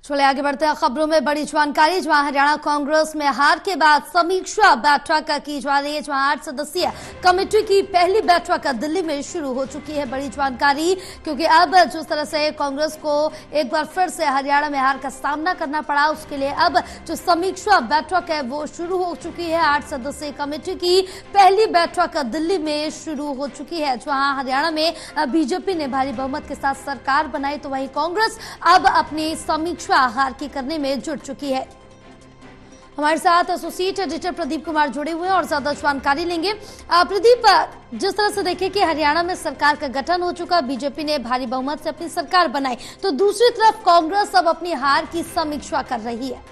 चले आगे बढ़ते हैं खबरों में। बड़ी जानकारी, जहां हरियाणा कांग्रेस में हार के बाद समीक्षा बैठक की जा रही है, जहां 8 सदस्यीय कमेटी की पहली बैठक दिल्ली में शुरू हो चुकी है। बड़ी जानकारी, क्योंकि अब जिस तरह से कांग्रेस को एक बार फिर से हरियाणा में हार का सामना करना पड़ा, उसके लिए अब जो समीक्षा बैठक है वो शुरू हो चुकी है। 8 सदस्यीय कमेटी की पहली बैठक दिल्ली में शुरू हो चुकी है, जहां हरियाणा में बीजेपी ने भारी बहुमत के साथ सरकार बनाई, तो वहीं कांग्रेस अब अपनी समीक्षा हार की करने में जुट चुकी है। हमारे साथ एसोसिएट एडिटर प्रदीप कुमार जुड़े हुए हैं और ज्यादा जानकारी लेंगे। प्रदीप, जिस तरह से देखें कि हरियाणा में सरकार का गठन हो चुका, बीजेपी ने भारी बहुमत से अपनी सरकार बनाई, तो दूसरी तरफ कांग्रेस अब अपनी हार की समीक्षा कर रही है।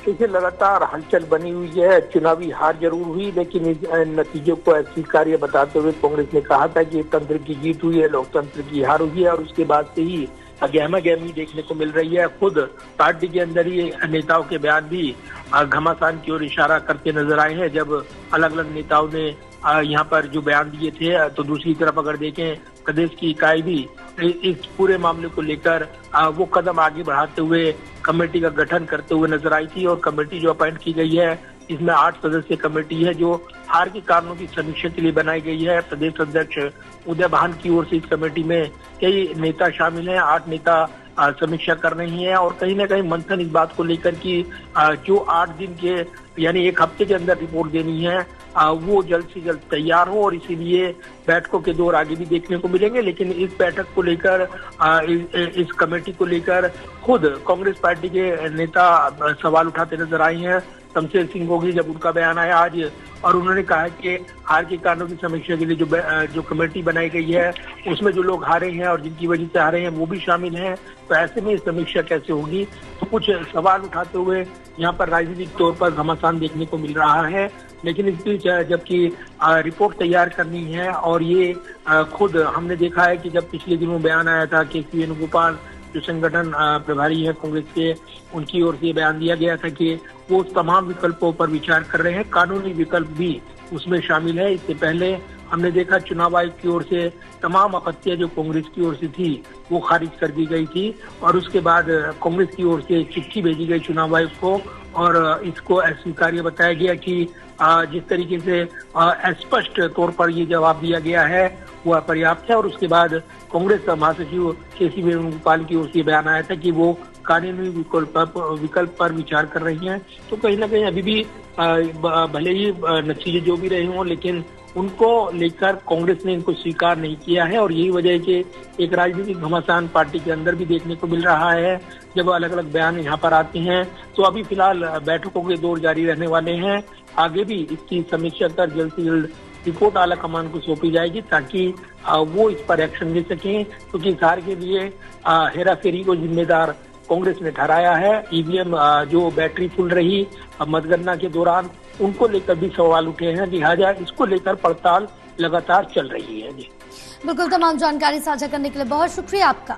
देखिए, लगातार हलचल बनी हुई है। चुनावी हार जरूर हुई, लेकिन इस नतीजों को अस्वीकार्य बताते हुए कांग्रेस ने कहा था कि तंत्र की जीत हुई है, लोकतंत्र की हार हुई है, और उसके बाद से ही गहमा गहमी देखने को मिल रही है। खुद पार्टी के अंदर ही नेताओं के बयान भी घमासान की ओर इशारा करते नजर आए हैं। जब अलग अलग नेताओं ने यहाँ पर जो बयान दिए थे, तो दूसरी तरफ अगर देखें, प्रदेश की इकाई भी इस पूरे मामले को लेकर वो कदम आगे बढ़ाते हुए कमेटी का गठन करते हुए नजर आई थी। और कमेटी जो अपॉइंट की गई है, इसमें 8 सदस्यीय कमेटी है जो हार के कारणों की समीक्षा के लिए बनाई गई है। प्रदेश अध्यक्ष उदय भान की ओर से इस कमेटी में कई नेता शामिल हैं। 8 नेता समीक्षा कर रही हैं और कहीं ना कहीं मंथन इस बात को लेकर कि जो 8 दिन के यानी 1 हफ्ते के अंदर रिपोर्ट देनी है, वो जल्द से जल्द तैयार हो, और इसीलिए बैठकों के दौर आगे भी देखने को मिलेंगे। लेकिन इस बैठक को लेकर, इस कमेटी को लेकर खुद कांग्रेस पार्टी के नेता सवाल उठाते नजर आए हैं। शमशेर सिंह गोगी, जब उनका बयान आया आज, और उन्होंने कहा कि हार के कारणों की समीक्षा के लिए जो कमेटी बनाई गई है, उसमें जो लोग हारे हैं और जिनकी वजह से हारे हैं वो भी शामिल हैं, तो ऐसे में समीक्षा कैसे होगी। तो कुछ सवाल उठाते हुए यहाँ पर राजनीतिक तौर पर घमासान देखने को मिल रहा है। लेकिन इस बीच जबकि रिपोर्ट तैयार करनी है, और ये खुद हमने देखा है कि जब पिछले दिनों बयान आया था कि के वेणुगोपाल जो संगठन प्रभारी है कांग्रेस के, उनकी ओर से बयान दिया गया था कि वो तमाम विकल्पों पर विचार कर रहे हैं, कानूनी विकल्प भी उसमें शामिल है। इससे पहले हमने देखा चुनाव आयोग की ओर से तमाम आपत्तियां जो कांग्रेस की ओर से थी वो खारिज कर दी गई थी, और उसके बाद कांग्रेस की ओर से चिट्ठी भेजी गई चुनाव आयोग को, और इसको अस्वीकार्य बताया गया कि जिस तरीके से स्पष्ट तौर पर ये जवाब दिया गया है वो अपर्याप्त है। और उसके बाद कांग्रेस महासचिव के वेणुगोपाल की ओर से बयान आया था कि वो कानूनी विकल्प पर विचार कर रही हैं। तो कहीं ना कहीं अभी भी भले ही नतीजे जो भी रहे हों, लेकिन उनको लेकर कांग्रेस ने इनको स्वीकार नहीं किया है, और यही वजह है कि एक राजनीतिक घमासान पार्टी के अंदर भी देखने को मिल रहा है। जब अलग अलग बयान यहाँ पर आते हैं, तो अभी फिलहाल बैठकों के दौर जारी रहने वाले हैं। आगे भी इसकी समीक्षा कर जल्द से जल्द रिपोर्ट आला कमान को सौंपी जाएगी, ताकि वो इस पर एक्शन ले सकें, क्योंकि इस हार के लिए हेराफेरी को जिम्मेदार कांग्रेस ने ठहराया है। ईवीएम जो बैटरी फुल रही मतगणना के दौरान, उनको लेकर भी सवाल उठे हैं, लिहाजा इसको लेकर पड़ताल लगातार चल रही है। जी बिल्कुल, तमाम जानकारी साझा करने के लिए बहुत शुक्रिया आपका।